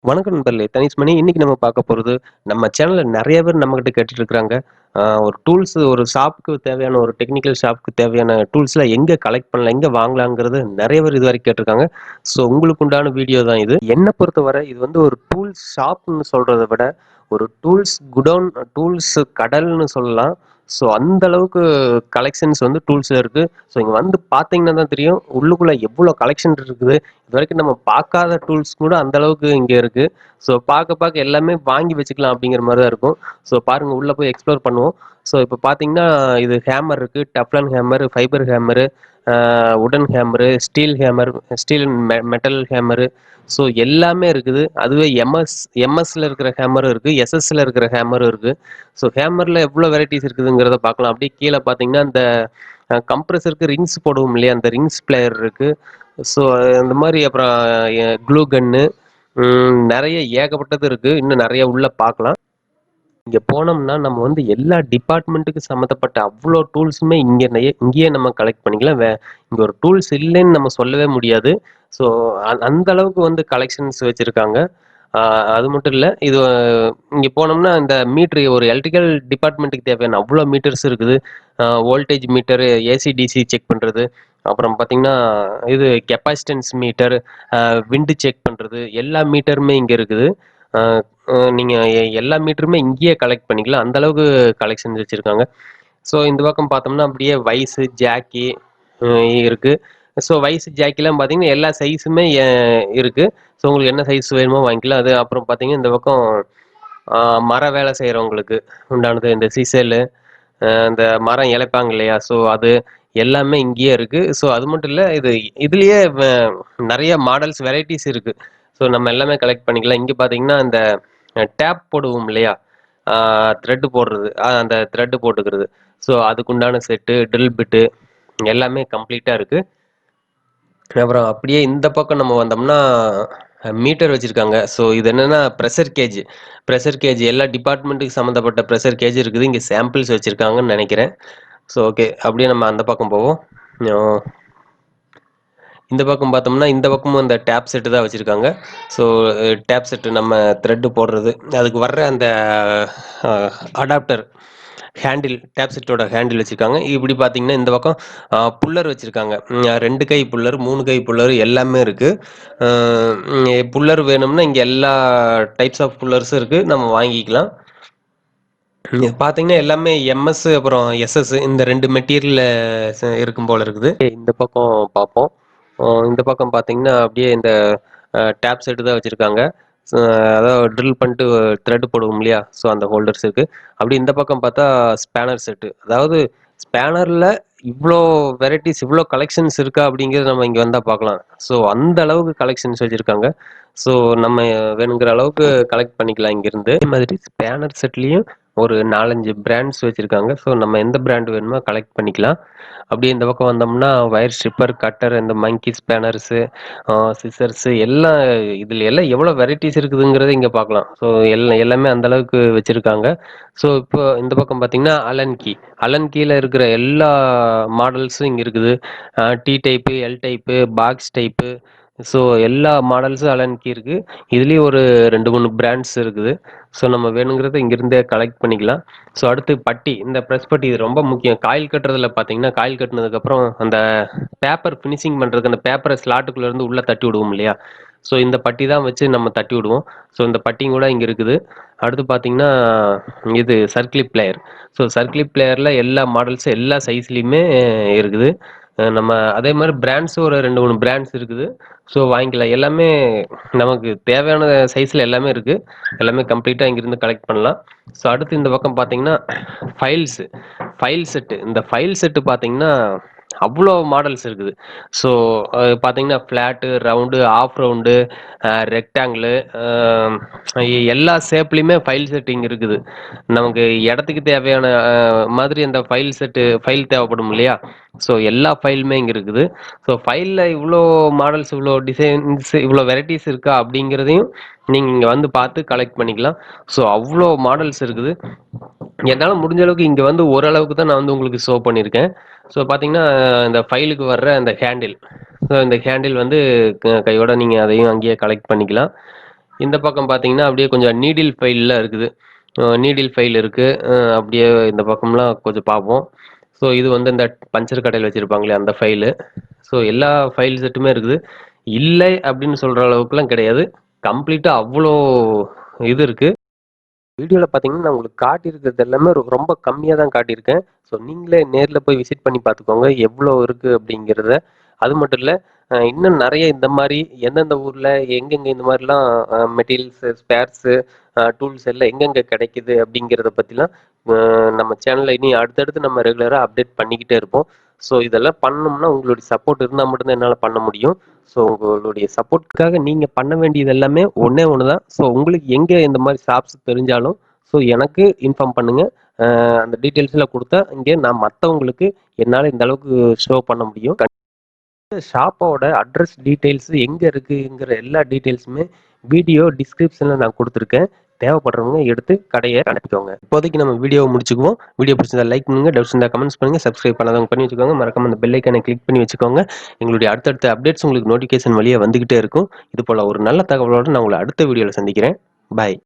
வணக்கம் நண்பர்களே, தனிஷ் மணி. இன்னைக்கு நம்ம பார்க்க போறது, நம்ம சேனல்ல நெறைய பேர் நம்மகிட்ட கேட்டுட்டு இருக்காங்க. ஒரு டூல்ஸ் ஒரு ஷாப்க்கு தேவையான ஒரு டெக்னிக்கல் ஷாப்க்கு தேவையான டூல்ஸ்லாம் எங்க கலெக்ட் பண்ணலாம், எங்க வாங்கலாங்கிறது நெறைய பேர் இதுவரைக்கும் கேட்டிருக்காங்க. ஸோ உங்களுக்கு உண்டான வீடியோ தான் இது. என்ன பொறுத்தவரை இது வந்து ஒரு டூல்ஸ் ஷாப்ன்னு சொல்றத விட, ஒரு டூல்ஸ் குடோன், டூல்ஸ் கடல்னு சொல்லலாம். ஸோ அந்த அளவுக்கு கலெக்ஷன்ஸ் வந்து டூல்ஸ்ல இருக்கு. ஸோ இங்க வந்து பார்த்தீங்கன்னா தான் தெரியும், உள்ளுக்குள்ள எவ்வளோ கலெக்ஷன் இருக்குது. இதுவரைக்கும் நம்ம பார்க்காத டூல்ஸ் கூட அந்த அளவுக்கு இங்க இருக்கு. ஸோ பார்க்க பார்க்க எல்லாமே வாங்கி வச்சுக்கலாம் அப்படிங்கிற மாதிரி தான் இருக்கும். ஸோ பாருங்க, உள்ள போய் எக்ஸ்ப்ளோர் பண்ணுவோம். ஸோ இப்போ பார்த்தீங்கன்னா இது ஹேமர் இருக்கு, டப்லன் ஹேமர், ஃபைபர் ஹேமரு, உடன் hammer, steel hammer, steel metal hammer. So எல்லாமே இருக்குது. அதுவே எம்எஸ்ல இருக்கிற ஹேமரும் இருக்கு, எஸ்எஸ்ல இருக்கிற ஹேமரும் இருக்கு. ஸோ ஹேமர்ல எவ்வளோ வெரைட்டிஸ் இருக்குதுங்கிறத பார்க்கலாம். அப்படியே கீழே பார்த்தீங்கன்னா இந்த கம்ப்ரஸருக்கு ரிங்ஸ் போடுவோம் இல்லையா, அந்த ரிங்ஸ் பிளேயர் இருக்கு. ஸோ இந்த மாதிரி அப்புறம் க்ளூ கன்னு, நிறைய ஏகப்பட்டது இருக்கு. இன்னும் நிறைய உள்ள பார்க்கலாம். இங்க போனோம்னா நம்ம வந்து எல்லா டிபார்ட்மெண்ட்டுக்கு சம்மந்தப்பட்ட அவ்வளோ டூல்ஸுமே இங்கேயே நம்ம கலெக்ட் பண்ணிக்கலாம். இங்க ஒரு டூல்ஸ் இல்லைன்னு நம்ம சொல்லவே முடியாது. ஸோ அந்த அளவுக்கு வந்து கலெக்ஷன்ஸ் வச்சிருக்காங்க. அது மட்டும் இல்லை, இது இங்கே போனோம்னா இந்த மீட்ரு, ஒரு எலக்ட்ரிக்கல் டிபார்ட்மெண்ட்டுக்கு தேவையான அவ்வளோ மீட்டர்ஸ் இருக்குது. Voltage metre, AC DC check பண்ணுறது, அப்புறம் பார்த்தீங்கன்னா இது கெப்பாசிட்டன்ஸ் மீட்டர், விண்டு செக் பண்ணுறது, எல்லா மீட்டருமே இங்கே இருக்குது. நீங்கள் எல்லா மீட்டருமே இங்கேயே கலெக்ட் பண்ணிக்கலாம். அந்த அளவுக்கு கலெக்ஷன்ஸ் வச்சுருக்காங்க. ஸோ இந்த பக்கம் பார்த்தோம்னா அப்படியே வைஸு, ஜாக்கி இருக்கு. ஸோ வைஸ் ஜாக்கிலாம் பார்த்தீங்கன்னா எல்லா சைஸுமே இருக்கு. ஸோ உங்களுக்கு என்ன சைஸ் வேணுமோ வாங்கிக்கலாம். அது அப்புறம் பார்த்தீங்கன்னா இந்த பக்கம் மர வேலை செய்கிறவங்களுக்கு உண்டானது, இந்த சிசலு, இந்த மரம் இழைப்பாங்க இல்லையா, ஸோ அது எல்லாமே இங்கேயே இருக்கு. ஸோ அது மட்டும் இல்லை, இதுலயே நிறைய மாடல்ஸ், வெரைட்டிஸ் இருக்கு. ஸோ நம்ம எல்லாமே கலெக்ட் பண்ணிக்கலாம். இங்கே பார்த்தீங்கன்னா இந்த டேப் போடுவோம் இல்லையா, த்ரெட்டு போடுறது, அந்த த்ரெட்டு போட்டுக்கிறது. ஸோ அதுக்குண்டான செட்டு, ட்ரில் பிட்டு எல்லாமே கம்ப்ளீட்டாக இருக்கு. அப்புறம் அப்படியே இந்த பக்கம் நம்ம வந்தோம்னா மீட்டர் வச்சிருக்காங்க. ஸோ இது என்னன்னா ப்ரெஷர் கேஜ் எல்லா டிபார்ட்மெண்ட்டுக்கு சம்மந்தப்பட்ட ப்ரெஷர் கேஜ் இருக்குது. இங்கே சாம்பிள்ஸ் வச்சிருக்காங்கன்னு நினைக்கிறேன். ஸோ ஓகே, அப்படியே நம்ம அந்த பக்கம் போவோம். இந்த பக்கம் பார்த்தோம்னா இந்த பக்கமும் அந்த டேப் செட்டு தான் வச்சுருக்காங்க. ஸோ டேப் செட்டு நம்ம த்ரெட்டு போடுறது, அதுக்கு வர்ற அந்த அடாப்டர் ஹேண்டில், டேப் செட்டோட ஹேண்டில் வச்சுருக்காங்க. இப்படி பார்த்தீங்கன்னா இந்த பக்கம் புல்லர் வச்சுருக்காங்க. 2 கை புல்லர், 3 கை புல்லர் எல்லாமே இருக்குது. புல்லர் வேணும்னா இங்கே எல்லா டைப்ஸ் ஆஃப் புல்லர்ஸும் இருக்குது, நம்ம வாங்கிக்கலாம். இது பார்த்தீங்கன்னா எல்லாமே எம்எஸ் அப்புறம் எஸ்எஸ் இந்த 2 மெட்டீரியல் இருக்கும் போல இருக்குது. இந்த பக்கம் பார்ப்போம். இந்த பக்கம் பார்த்தீங்கன்னா அப்படியே இந்த டேப் செட்டு தான் வச்சுருக்காங்க. அதாவது ட்ரில் பண்ணிட்டு த்ரெட் போடுவோம் இல்லையா, ஸோ அந்த ஹோல்டர்ஸ் இருக்குது. அப்படி இந்த பக்கம் பார்த்தா ஸ்பேனர் செட்டு. அதாவது ஸ்பேனரில் இவ்வளோ வெரைட்டிஸ், இவ்வளோ கலெக்ஷன்ஸ் இருக்கா அப்படிங்கிறது நம்ம இங்கே வந்தால் பார்க்கலாம். ஸோ அந்த அளவுக்கு கலெக்ஷன்ஸ் வச்சுருக்காங்க. ஸோ நம்ம வேணுங்கிற அளவுக்கு கலெக்ட் பண்ணிக்கலாம் இங்கேருந்து. அதே மாதிரி ஸ்பேனர் செட்லேயும் ஒரு 4-5 பிராண்ட்ஸ் வச்சுருக்காங்க. ஸோ நம்ம எந்த பிராண்ட் வேணுமோ கலெக்ட் பண்ணிக்கலாம். அப்படியே இந்த பக்கம் வந்தோம்னா வயர் ஸ்ட்ரிப்பர், கட்டர், இந்த மங்கி ஸ்பேனர்ஸு, சிசர்ஸு எல்லாம், இதில் எல்லாம் எவ்வளோ வெரைட்டிஸ் இருக்குதுங்கிறத இங்கே பார்க்கலாம். ஸோ எல்லாமே அந்த அளவுக்கு வச்சுருக்காங்க. ஸோ இப்போ இந்த பக்கம் பார்த்தீங்கன்னா அலன் கீழே இருக்கிற எல்லா மாடல்ஸும் இங்கே இருக்குது. T type, L type, box type, so எல்லா மாடல்ஸும் அலன் கீ இருக்குது. இதுலேயும் ஒரு 2-3 பிராண்ட்ஸ் இருக்குது. ஸோ நம்ம வேணுங்கிறத இங்கிருந்தே கலெக்ட் பண்ணிக்கலாம். ஸோ அடுத்து பட்டி, இந்த ப்ரெஸ் பட்டி இது ரொம்ப முக்கியம். காயில் கட்டுறதுல பார்த்தீங்கன்னா, காயில் கட்டினதுக்கப்புறம் அந்த பேப்பர் ஃபினிஷிங் பண்ணுறதுக்கு அந்த பேப்பரை ஸ்லாட்டுக்குள்ளேருந்து உள்ளே தட்டி விடுவோம் இல்லையா, ஸோ இந்த பட்டி தான் வச்சு நம்ம தட்டி விடுவோம். ஸோ இந்த பட்டியும் கூட இங்கே இருக்குது. அடுத்து பார்த்தீங்கன்னா இது சர்க்கிளிப் பிளேயர். ஸோ சர்க்கிளிப் பிளேயரில் எல்லா மாடல்ஸும் எல்லா சைஸ்லேயுமே இருக்குது. நம்ம அதே மாதிரி பிராண்ட்ஸும் ஒரு 2-3 பிராண்ட்ஸ் இருக்குது. ஸோ வாங்கிக்கலாம். எல்லாமே நமக்கு தேவையான சைஸில் எல்லாமே இருக்குது. எல்லாமே கம்ப்ளீட்டாக இங்கேருந்து கலெக்ட் பண்ணலாம். ஸோ அடுத்து இந்த பக்கம் பார்த்தீங்கன்னா ஃபைல் செட்டு. இந்த ஃபைல் செட்டு பார்த்தீங்கன்னா அவ்வளோ மாடல்ஸ் இருக்குது. ஸோ பார்த்தீங்கன்னா ஃப்ளாட்டு, ரவுண்டு, ஆஃப் ரவுண்டு, ரெக்டாங்கிளு, எல்லா ஷேப்லேயுமே ஃபைல் செட்டிங் இருக்குது. நமக்கு இடத்துக்கு தேவையான மாதிரி அந்த ஃபைல் தேவைப்படும் இல்லையா, ஸோ எல்லா ஃபைலுமே இங்கே இருக்குது. ஸோ ஃபைலில் இவ்வளோ மாடல்ஸ், இவ்வளோ டிசைன்ஸ், இவ்வளோ வெரைட்டிஸ் இருக்கா அப்படிங்கிறதையும் நீங்கள் இங்கே வந்து பார்த்து கலெக்ட் பண்ணிக்கலாம். ஸோ அவ்வளோ மாடல்ஸ் இருக்குது. என்னால் முடிஞ்ச அளவுக்கு இங்கே வந்து ஓரளவுக்கு தான் நான் வந்து உங்களுக்கு ஷோ பண்ணியிருக்கேன். ஸோ பார்த்தீங்கன்னா இந்த ஃபைலுக்கு வர்ற அந்த ஹேண்டில், ஸோ இந்த ஹேண்டில் வந்து கையோட நீங்கள் அதையும் அங்கேயே கலெக்ட் பண்ணிக்கலாம். இந்த பக்கம் பார்த்தீங்கன்னா, அப்படியே கொஞ்சம் நீடில் ஃபைல்லாம் இருக்குது. நீடில் ஃபைல் இருக்கு. அப்படியே இந்த பக்கம்லாம் கொஞ்சம் பார்ப்போம். ஸோ இது வந்து இந்த பஞ்சர் கடையில வச்சிருப்பாங்களே அந்த ஃபைலு. ஸோ எல்லா ஃபைல் செட்டுமே இருக்குது. இல்லை அப்படின்னு சொல்ற அளவுக்குலாம் கிடையாது. கம்ப்ளீட்டா அவ்ளோ இது இருக்கு. வீடியோல பார்த்தீங்கன்னா, நான் உங்களுக்கு காட்டியிருக்கிறது எல்லாமே ரொம்ப கம்மியா தான் காட்டியிருக்கேன். ஸோ நீங்களே நேர்ல போய் விசிட் பண்ணி பார்த்துக்கோங்க. எவ்வளோ இருக்கு அப்படிங்கிறத. அது மட்டும் இல்ல, இன்னும் நெறைய இந்த மாரி எந்தெந்த ஊர்ல எங்கெங்க இந்த மாரிலாம் மெட்டீரியல்ஸு, ஸ்பேர்ஸு, டூல்ஸ் எல்லாம் எங்கெங்க கிடைக்குது அப்படிங்கிறத பத்திலாம் நம்ம சேனல்ல இனி அடுத்தடுத்து நம்ம ரெகுலரா அப்டேட் பண்ணிக்கிட்டே இருப்போம். ஸோ இதெல்லாம் பண்ணணும்னா உங்களுடைய சப்போர்ட் இருந்தா மட்டும் தான் என்னால பண்ண முடியும். ஸோ உங்களுடைய சப்போர்ட்காக நீங்க பண்ண வேண்டியது எல்லாமே ஒண்ணே ஒண்ணு தான். ஸோ உங்களுக்கு எங்க இந்த மாரி ஷாப்ஸ் தெரிஞ்சாலும் ஸோ எனக்கு இன்ஃபார்ம் பண்ணுங்க. அந்த டீட்டெயில்ஸ்லாம் குடுத்தா இங்க நான் மத்தவங்களுக்கு என்னால இந்த அளவுக்கு ஷோ பண்ண முடியும். ஷாப்போட அட்ரஸ் டீட்டெயில்ஸ் எங்க இருக்குங்கிற எல்லா டீட்டெயில்ஸுமே வீடியோ டிஸ்கிரிப்ஷன்ல நான் குடுத்துருக்கேன். தேவைப்படுறவங்க எடுத்து கடைய அனுப்பிக்கோங்க. இப்போதைக்கு நம்ம வீடியோவ முடிச்சுக்குவோம். வீடியோ பிடிச்சிருந்தா லைக் பண்ணுங்க, டவுட்ஸ் இருந்தா கமெண்ட்ஸ் பண்ணுங்க, சப்ஸ்கிரைப் பண்ணாதவங்க பண்ணி வச்சுக்கோங்க. மறக்காம அந்த பெல் ஐகானை கிளிக் பண்ணி வச்சுக்கோங்க. எங்களுடைய அடுத்தடுத்த அப்டேட்ஸ் உங்களுக்கு நோட்டிஃபிகேஷன் வழியா வந்துகிட்டே இருக்கும். இது போல ஒரு நல்ல தகவலோட நான் உங்கள அடுத்த வீடியோல சந்திக்கிறேன். பாய்.